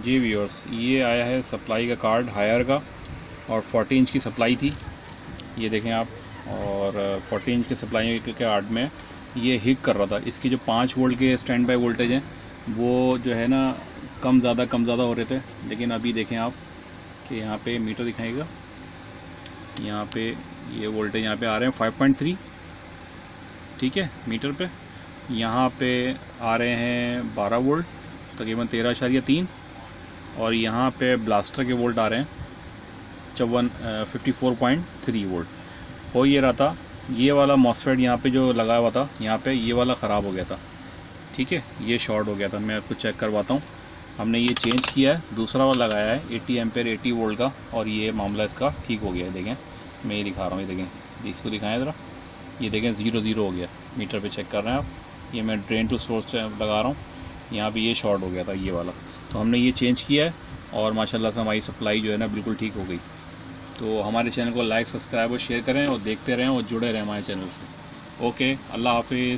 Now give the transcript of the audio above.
जी viewers, ये आया है सप्लाई का कार्ड हायर का, और 40 इंच की सप्लाई थी, ये देखें आप। और 40 इंच की सप्लाई के कार्ड में ये हिट कर रहा था। इसकी जो 5 वोल्ट के स्टैंड बाई वोल्टेज हैं वो जो है ना कम ज़्यादा हो रहे थे। लेकिन अभी देखें आप कि यहाँ पे मीटर दिखाएगा, यहाँ पे ये वोल्टेज यहाँ पे आ रहे हैं 5.3, ठीक है मीटर पे। यहाँ पे आ रहे हैं 12 वोल्ट, तकरीबन 13.3, और यहाँ पे ब्लास्टर के वोल्ट आ रहे हैं 54.3 वोल्ट। हो ये रहा था, ये वाला मॉसफेट यहाँ पे जो लगा हुआ था, यहाँ पे ये वाला ख़राब हो गया था, ठीक है, ये शॉर्ट हो गया था। मैं आपको चेक करवाता हूँ। हमने ये चेंज किया है, दूसरा वाला लगाया है 80 एम्पेयर 80 वोल्ट का, और ये मामला इसका ठीक हो गया है। देखें, मैं ये दिखा रहा हूँ, ये देखें, इसको दिखाएं ज़रा, ये देखें 0 हो गया, मीटर पे चेक कर रहे हैं आप। ये मैं ड्रेन टू सोर्स लगा रहा हूँ, यहाँ पे ये शॉर्ट हो गया था ये वाला, तो हमने ये चेंज किया है, और माशाल्लाह से हमारी सप्लाई जो है ना बिल्कुल ठीक हो गई। तो हमारे चैनल को लाइक, सब्सक्राइब और शेयर करें, और देखते रहें और जुड़े रहें हमारे चैनल से। ओके, अल्लाह हाफिज़।